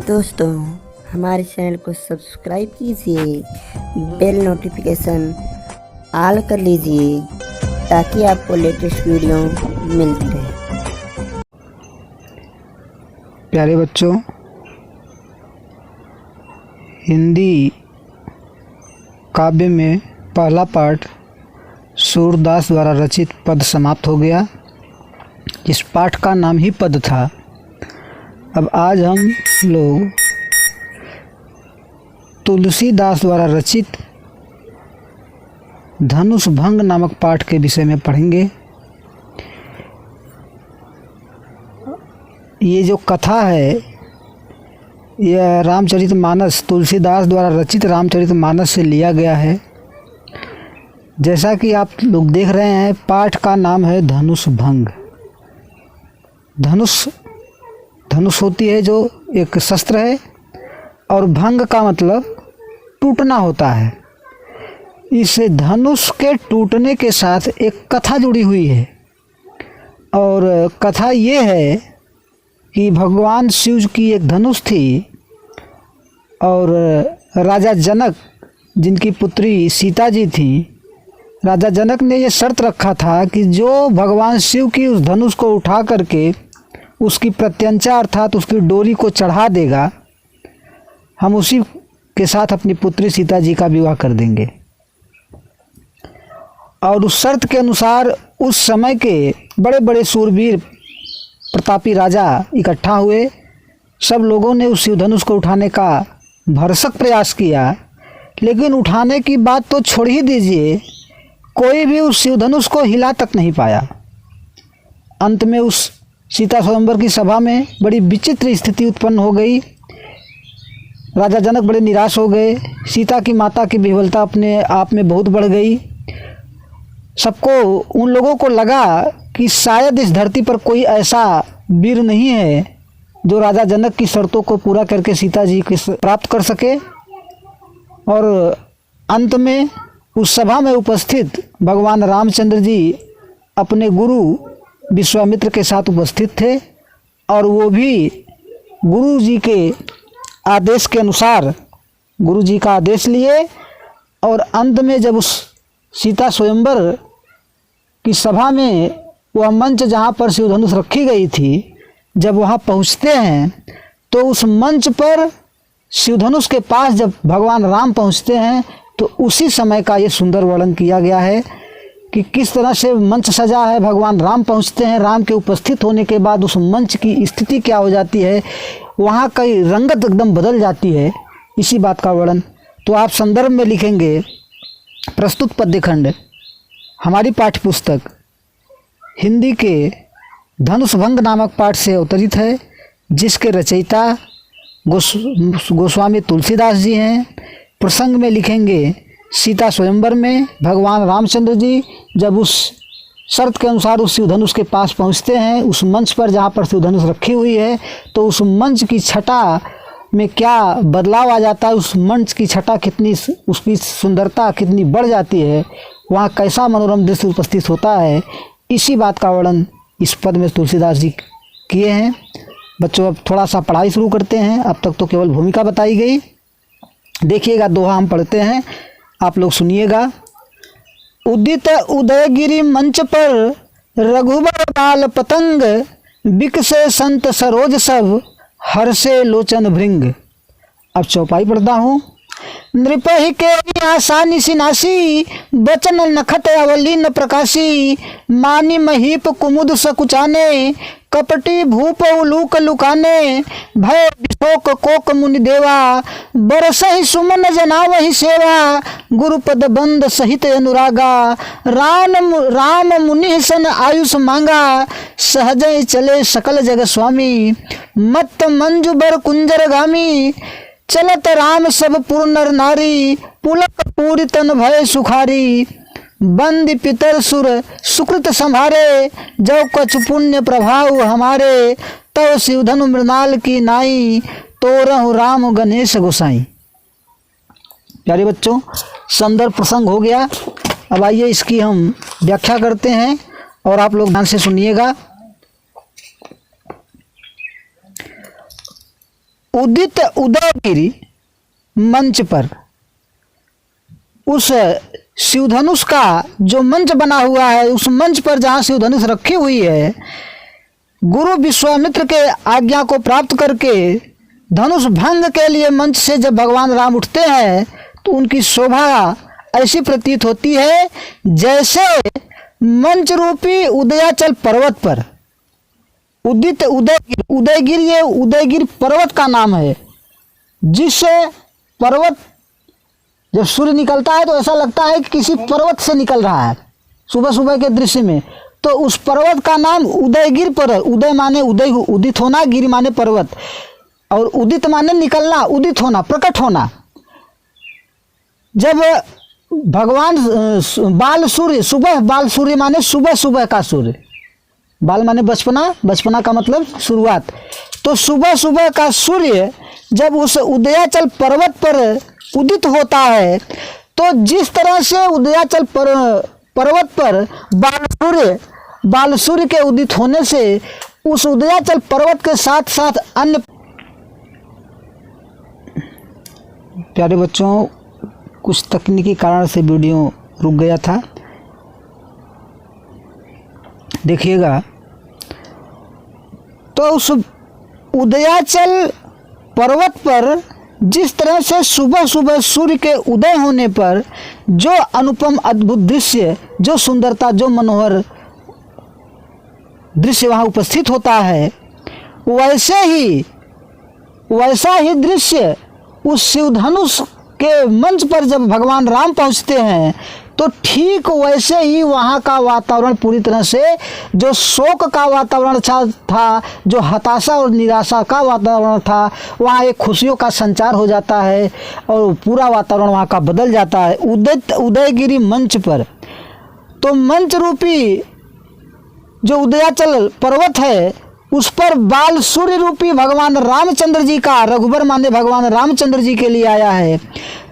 दोस्तों, हमारे चैनल को सब्सक्राइब कीजिए, बेल नोटिफिकेशन ऑल कर लीजिए ताकि आपको लेटेस्ट वीडियो मिलती रहे। प्यारे बच्चों, हिंदी काव्य में पहला पाठ सूरदास द्वारा रचित पद समाप्त हो गया। इस पाठ का नाम ही पद था। अब आज हम लोग तुलसीदास द्वारा रचित धनुष भंग नामक पाठ के विषय में पढ़ेंगे। ये जो कथा है यह रामचरितमानस, तुलसीदास द्वारा रचित रामचरितमानस से लिया गया है। जैसा कि आप लोग देख रहे हैं, पाठ का नाम है धनुष भंग। धनुष होती है जो एक शस्त्र है, और भंग का मतलब टूटना होता है। इस धनुष के टूटने के साथ एक कथा जुड़ी हुई है, और कथा ये है कि भगवान शिव की एक धनुष थी, और राजा जनक जिनकी पुत्री सीता जी थी, राजा जनक ने ये शर्त रखा था कि जो भगवान शिव की उस धनुष को उठा करके उसकी प्रत्यंचा अर्थात उसकी डोरी को चढ़ा देगा, हम उसी के साथ अपनी पुत्री सीता जी का विवाह कर देंगे। और उस शर्त के अनुसार उस समय के बड़े बड़े शूरवीर प्रतापी राजा इकट्ठा हुए। सब लोगों ने उस शिव धनुष को उठाने का भरसक प्रयास किया, लेकिन उठाने की बात तो छोड़ ही दीजिए, कोई भी उस शिव धनुष को हिला तक नहीं पाया। अंत में उस सीता स्वयंवर की सभा में बड़ी विचित्र स्थिति उत्पन्न हो गई। राजा जनक बड़े निराश हो गए। सीता की माता की विह्वलता अपने आप में बहुत बढ़ गई। उन लोगों को लगा कि शायद इस धरती पर कोई ऐसा वीर नहीं है जो राजा जनक की शर्तों को पूरा करके सीता जी को प्राप्त कर सके। और अंत में उस सभा में उपस्थित भगवान रामचंद्र जी अपने गुरु विश्वामित्र के साथ उपस्थित थे, और वो भी गुरु जी के आदेश के अनुसार गुरु जी का आदेश लिए। और अंत में जब उस सीता स्वयंवर की सभा में वह मंच जहाँ पर शिवधनुष रखी गई थी, जब वहाँ पहुँचते हैं तो उस मंच पर शिवधनुष के पास जब भगवान राम पहुँचते हैं तो उसी समय का ये सुंदर वर्णन किया गया है कि किस तरह से मंच सजा है। भगवान राम पहुँचते हैं, राम के उपस्थित होने के बाद उस मंच की स्थिति क्या हो जाती है, वहाँ की रंगत एकदम बदल जाती है। इसी बात का वर्णन तो आप संदर्भ में लिखेंगे। प्रस्तुत पद्यखंड हमारी पाठ्यपुस्तक हिंदी के धनुष भंग नामक पाठ से अवतरित है, जिसके रचयिता गोस्वामी तुलसीदास जी हैं। प्रसंग में लिखेंगे सीता स्वयंवर में भगवान रामचंद्र जी जब उस शर्त के अनुसार उस शिवधनुष के पास पहुंचते हैं, उस मंच पर जहां पर शिवधनुष रखी हुई है, तो उस मंच की छटा में क्या बदलाव आ जाता है, उस मंच की छटा कितनी, उसकी सुंदरता कितनी बढ़ जाती है, वहाँ कैसा मनोरम दृश्य उपस्थित होता है, इसी बात का वर्णन इस पद में तुलसीदास जी किए हैं। बच्चों, अब थोड़ा सा पढ़ाई शुरू करते हैं। अब तक तो केवल भूमिका बताई गई। देखिएगा, दोहा हम पढ़ते हैं, आप लोग सुनिएगा। उदित उदयगिरि मंच पर रघुबर बाल पतंग, बिकसे संत सरोज सब, हर्षे लोचन भृंग। अब चौपाई पढ़ता हूँ। नृपहि के आसानी सिनासी, बचन नखत अवलीन प्रकाशी, मानी महीप कुमुद सकुचाने, कपटी भूप उलूक लुकाने, भय विशोक कोक मुनि देवा, बरसहि सुमन जनावहि सेवा, गुरुपद बंद सहित अनुरागा, राम मुनि सन आयुष मांगा, सहजय चले सकल जग स्वामी, मत्त मंजु बर कुंजर गामी, चलत राम सब पुर नर नारी, पुलक पूरी तन भय सुखारी, बंदी पितर सुर सुकृत संभारे, जब कछ पुण्य प्रभाव हमारे, तव शिवधनु मृणाल की नाई, तोरहु राम गणेश गोसाई। प्यारे बच्चों, संदर्भ प्रसंग हो गया। अब आइए इसकी हम व्याख्या करते हैं, और आप लोग ध्यान से सुनिएगा। उदित उदयगिरी मंच पर, उस शिवधनुष का जो मंच बना हुआ है, उस मंच पर जहाँ शिवधनुष रखी हुई है, गुरु विश्वामित्र के आज्ञा को प्राप्त करके धनुष भंग के लिए मंच से जब भगवान राम उठते हैं तो उनकी शोभा ऐसी प्रतीत होती है जैसे मंच रूपी उदयाचल पर्वत पर उदित उदयगिर, उदयगिर ये उदयगिर पर्वत का नाम है, जिससे पर्वत जब सूर्य निकलता है तो ऐसा लगता है कि किसी पर्वत से निकल रहा है सुबह सुबह के दृश्य में। तो उस पर्वत का नाम उदयगिर पर्वत, उदय माने उदय, उदित होना, गिर माने पर्वत, और उदित माने निकलना, उदित होना, प्रकट होना। जब भगवान बाल सूर्य, सुबह बाल सूर्य माने सुबह सुबह का सूर्य, बाल माने बचपना, बचपना का मतलब शुरुआत। तो सुबह सुबह का सूर्य जब उस उदयाचल पर्वत पर उदित होता है तो जिस तरह से उदयाचल पर्वत पर बाल सूर्य के उदित होने से उस उदयाचल पर्वत के साथ साथ अन्य प्यारे बच्चों, कुछ तकनीकी कारण से वीडियो रुक गया था, देखिएगा। तो उस उदयाचल पर्वत पर जिस तरह से सुबह सुबह सूर्य के उदय होने पर जो अनुपम अद्भुत दृश्य, जो सुंदरता, जो मनोहर दृश्य वहाँ उपस्थित होता है, वैसा ही दृश्य उस शिवधनुष के मंच पर जब भगवान राम पहुँचते हैं तो ठीक वैसे ही वहाँ का वातावरण पूरी तरह से जो शोक का वातावरण था, जो हताशा और निराशा का वातावरण था, वहाँ एक खुशियों का संचार हो जाता है और पूरा वातावरण वहाँ का बदल जाता है उदयगिरी मंच पर। तो मंच रूपी जो उदयाचल पर्वत है उस पर बाल सूर्य रूपी भगवान रामचंद्र जी का, रघुबर माने भगवान रामचंद्र जी के लिए आया है।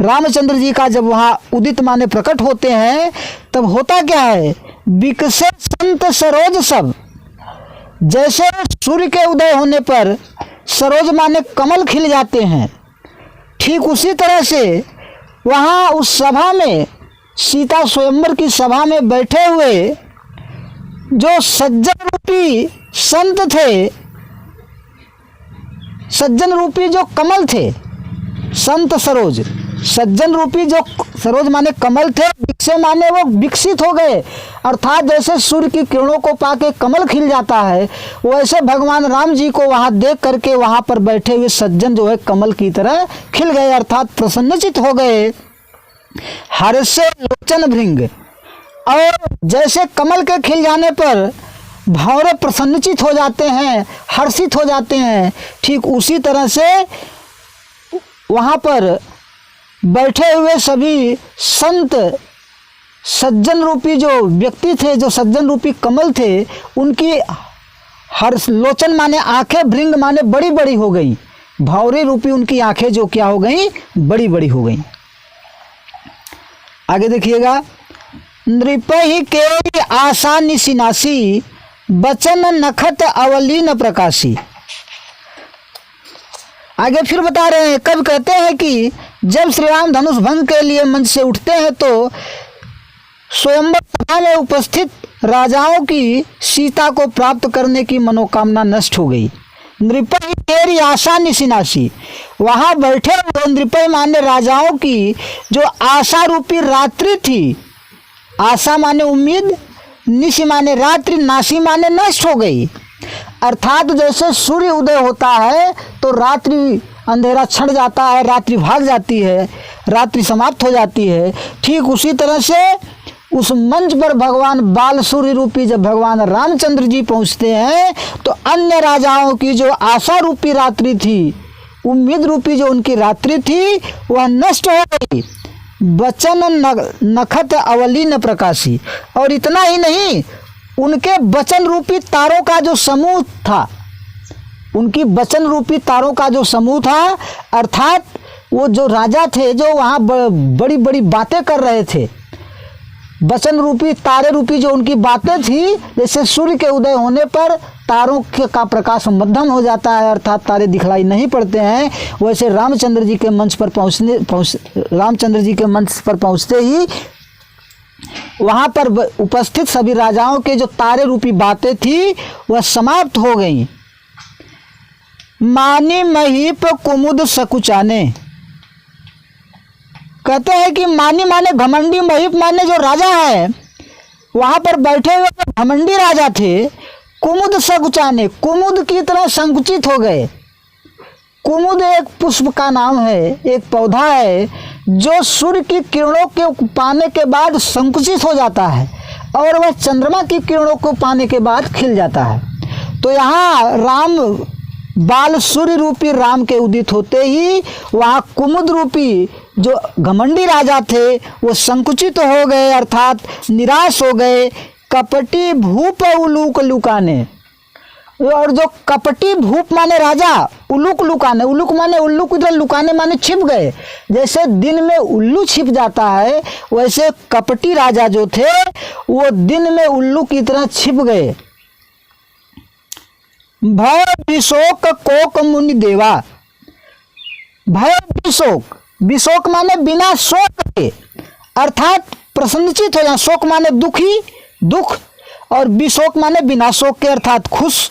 रामचंद्र जी का जब वहाँ उदित माने प्रकट होते हैं तब होता क्या है, विकसे संत सरोज सब। जैसे सूर्य के उदय होने पर सरोज माने कमल खिल जाते हैं, ठीक उसी तरह से वहाँ उस सभा में, सीता स्वयंवर की सभा में बैठे हुए जो सज्जन रूपी संत थे, सज्जन रूपी जो कमल थे, संत सरोज, सज्जन रूपी जो सरोज माने कमल थे, विकसे माने वो विकसित हो गए, अर्थात जैसे सूर्य की किरणों को पाके कमल खिल जाता है, वैसे भगवान राम जी को वहाँ देख करके वहाँ पर बैठे हुए सज्जन जो है कमल की तरह खिल गए, अर्थात प्रसन्नचित हो गए। हर्षे लोचन भृंग, और जैसे कमल के खिल जाने पर भंवरे प्रसन्नचित हो जाते हैं, हर्षित हो जाते हैं, ठीक उसी तरह से वहाँ पर बैठे हुए सभी संत, सज्जन रूपी जो व्यक्ति थे, जो सज्जन रूपी कमल थे, उनकी हर्ष लोचन माने आंखें, भृंग माने बड़ी बड़ी हो गई, भंवरे रूपी उनकी आंखें जो क्या हो गई, बड़ी बड़ी हो गई। आगे देखिएगा, नृपहि के आशा निशिनासी, बचन नखत अवली न प्रकाशी। आगे फिर बता रहे हैं, कब कहते हैं कि जब श्री राम धनुष भंग के लिए मंच से उठते हैं तो स्वयंवर सभा में उपस्थित राजाओं की सीता को प्राप्त करने की मनोकामना नष्ट हो गई। नृपहि केरी आशा निशिनाशी, वहाँ बैठे हुए नृपहि माने राजाओं की जो आशा रूपी रात्रि थी, आशा माने उम्मीद, निशि माने रात्रि, नाशी माने नष्ट हो गई, अर्थात जैसे सूर्य उदय होता है तो रात्रि अंधेरा छड़ जाता है, रात्रि भाग जाती है, रात्रि समाप्त हो जाती है, ठीक उसी तरह से उस मंच पर भगवान बाल सूर्य रूपी जब भगवान रामचंद्र जी पहुंचते हैं तो अन्य राजाओं की जो आशा रूपी रात्रि थी, उम्मीद रूपी जो उनकी रात्रि थी, वह नष्ट हो गई। बचन नखत अवली न प्रकाशी, और इतना ही नहीं, उनके वचन रूपी तारों का जो समूह था, उनकी वचन रूपी तारों का जो समूह था, अर्थात वो जो राजा थे जो वहाँ बड़ी बड़ी बातें कर रहे थे, वचन रूपी तारे रूपी जो उनकी बातें थी, जैसे सूर्य के उदय होने पर तारों का प्रकाश मध्यम हो जाता है अर्थात तारे दिखलाई नहीं पड़ते हैं, वैसे रामचंद्र जी के मंच पर पहुंचते ही वहाँ पर उपस्थित सभी राजाओं के जो तारे रूपी बातें थी वह समाप्त हो गई। मानी महीप कुमुद सकुचाने, कहते हैं कि मानी माने घमंडी, महीप माने जो राजा है, वहां पर बैठे हुए जो घमंडी राजा थे, कुमुद सकुचाने, कुमुद की तरह संकुचित हो गए। कुमुद एक पुष्प का नाम है, एक पौधा है जो सूर्य की किरणों के पाने के बाद संकुचित हो जाता है और वह चंद्रमा की किरणों को पाने के बाद खिल जाता है। तो यहाँ राम बाल सूर्य रूपी राम के उदित होते ही वहाँ कुमुद रूपी जो घमंडी राजा थे वो संकुचित हो गए अर्थात निराश हो गए। कपटी भूप उलूक लुकाने, और जो कपटी भूप माने राजा, उल्लूक लुकाने, उल्लूक माने उल्लू की तरह, लुकाने माने छिप गए। जैसे दिन में उल्लू छिप जाता है वैसे कपटी राजा जो थे वो दिन में उल्लू की तरह छिप गए। भय विशोक कोक मुनि देवा, भय विशोक, विशोक माने बिना शोक के अर्थात प्रसन्नचित हो जाए, शोक माने दुखी, दुख, और विशोक माने बिना शोक के अर्थात खुश।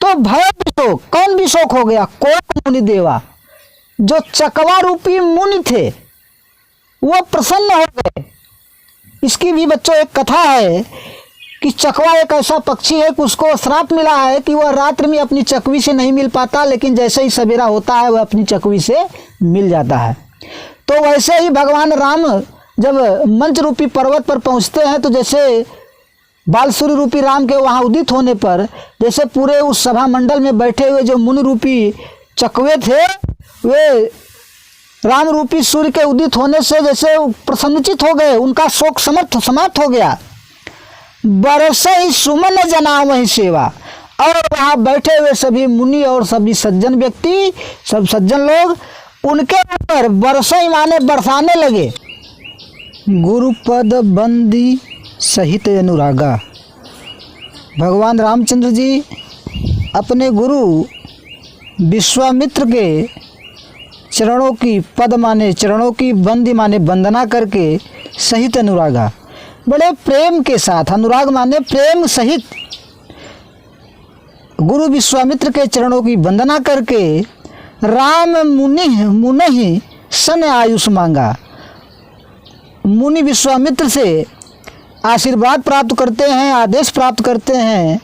तो भय विशोक, कौन विशोक हो गया? कोक मुनि देवा, जो चकवा रूपी मुनि थे वो प्रसन्न हो गए। इसकी भी बच्चों एक कथा है कि चकवा एक ऐसा पक्षी है कि उसको श्राप मिला है कि वह रात्रि में अपनी चकवी से नहीं मिल पाता, लेकिन जैसे ही सवेरा होता है वह अपनी चकवी से मिल जाता है। तो वैसे ही भगवान राम जब मंच रूपी पर्वत पर पहुंचते हैं तो जैसे बाल सूर्य रूपी राम के वहाँ उदित होने पर जैसे पूरे उस सभा मंडल में बैठे हुए जो मुनि रूपी चकवे थे वे राम रूपी सूर्य के उदित होने से जैसे प्रसन्नचित हो गए, उनका शोक समाप्त हो गया। बरसे ही सुमन जना वही सेवा, और वहाँ बैठे हुए सभी मुनि और सभी सज्जन व्यक्ति, सब सज्जन लोग उनके ऊपर बरसे माने बरसाने लगे। गुरुपद बंदी सहित अनुरागा, भगवान रामचंद्र जी अपने गुरु विश्वामित्र के चरणों की, पद माने चरणों की, बंदी माने वंदना करके, सहित अनुरागा बड़े प्रेम के साथ, अनुराग माने प्रेम सहित, गुरु विश्वामित्र के चरणों की वंदना करके राम मुनि सन आयुष मांगा, मुनि विश्वामित्र से आशीर्वाद प्राप्त करते हैं, आदेश प्राप्त करते हैं।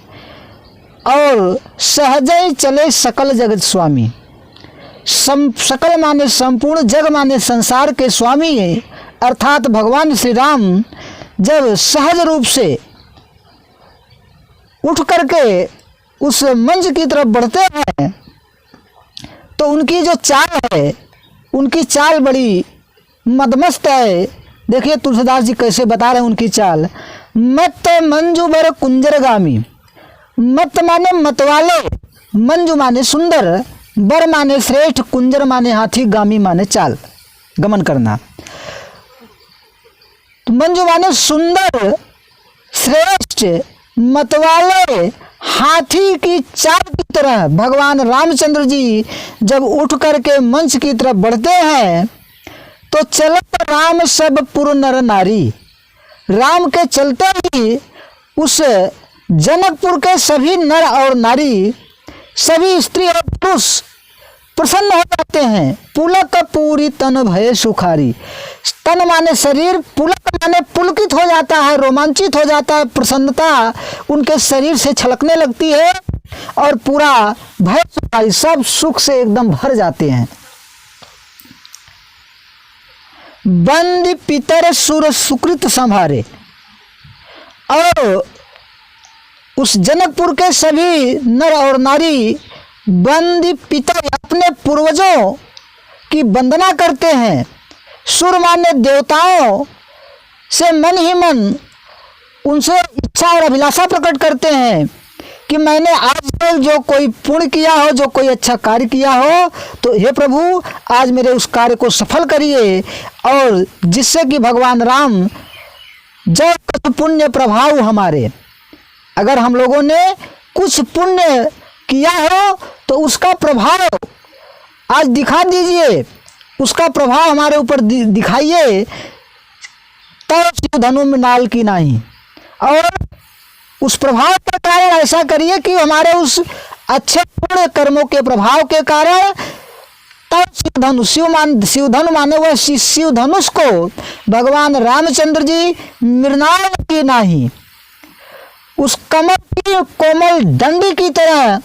और सहजय चले सकल जगत स्वामी, सकल माने संपूर्ण, जग माने संसार के स्वामी अर्थात भगवान श्री राम जब सहज रूप से उठ करके उस मंच की तरफ बढ़ते हैं तो उनकी जो चाल है, उनकी चाल बड़ी मदमस्त है। देखिए तुलसीदास जी कैसे बता रहे हैं उनकी चाल। मत मंजू बर कुंजरगामी, मत माने मतवाले, मंजू माने सुंदर, बर माने श्रेष्ठ, कुंजर माने हाथी, गामी माने चाल, गमन करना। तो मंजू माने सुंदर, श्रेष्ठ, मतवाले, हाथी की चाल की तरह भगवान रामचंद्र जी जब उठ करके मंच की तरफ बढ़ते हैं तो चलत राम सब पुर नर नारी, राम के चलते ही उस जनकपुर के सभी नर और नारी, सभी स्त्री और पुरुष प्रसन्न हो जाते हैं। पुलक पूरी तन भय सुखारी, तन माने शरीर, पुलक माने पुलकित हो जाता है, रोमांचित हो जाता है, प्रसन्नता उनके शरीर से छलकने लगती है और पूरा भय सुखारी, सब सुख से एकदम भर जाते हैं। बंद पितर सुर सुकृत संभारे, और उस जनकपुर के सभी नर और नारी बंदी पितर अपने पूर्वजों की वंदना करते हैं। सुर माने देवताओं से मन ही मन उनसे इच्छा और अभिलाषा प्रकट करते हैं कि मैंने आज तक जो कोई पुण्य किया हो, जो कोई अच्छा कार्य किया हो, तो हे प्रभु आज मेरे उस कार्य को सफल करिए और जिससे कि भगवान राम जब कुछ पुण्य प्रभाव हमारे, अगर हम लोगों ने कुछ पुण्य किया हो तो उसका प्रभाव आज दिखा दीजिए, उसका प्रभाव हमारे ऊपर दिखाइए, तब शिव धनु में नाल की नहीं। और उस प्रभाव का कारण ऐसा करिए कि हमारे उस अच्छे पुण्य कर्मों के प्रभाव के कारण तब शिव धनु माने वह शिव धनुष को भगवान रामचंद्र जी मृणाल की नहीं, उस कमल की कोमल डंडी की तरह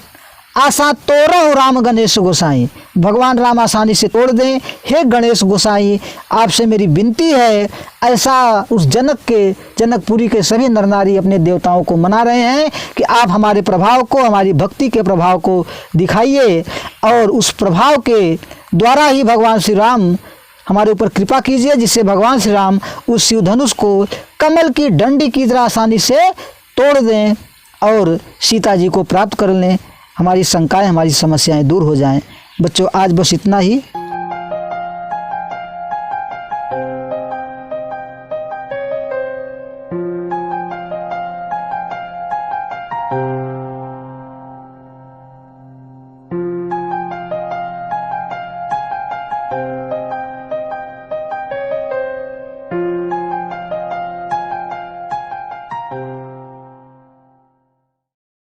आशा तोड़ो राम गणेश गोसाई, भगवान राम आसानी से तोड़ दें। हे गणेश गोसाई, आपसे मेरी विनती है, ऐसा उस जनकपुरी के सभी नर नारी अपने देवताओं को मना रहे हैं कि आप हमारे प्रभाव को, हमारी भक्ति के प्रभाव को दिखाइए और उस प्रभाव के द्वारा ही भगवान श्री राम हमारे ऊपर कृपा कीजिए, जिससे भगवान श्री राम उस शिव धनुष को कमल की डंडी की तरह आसानी से तोड़ दें और सीता जी को प्राप्त कर लें, हमारी शंकाएं, हमारी समस्याएं दूर हो जाएं। बच्चों, आज बस इतना ही।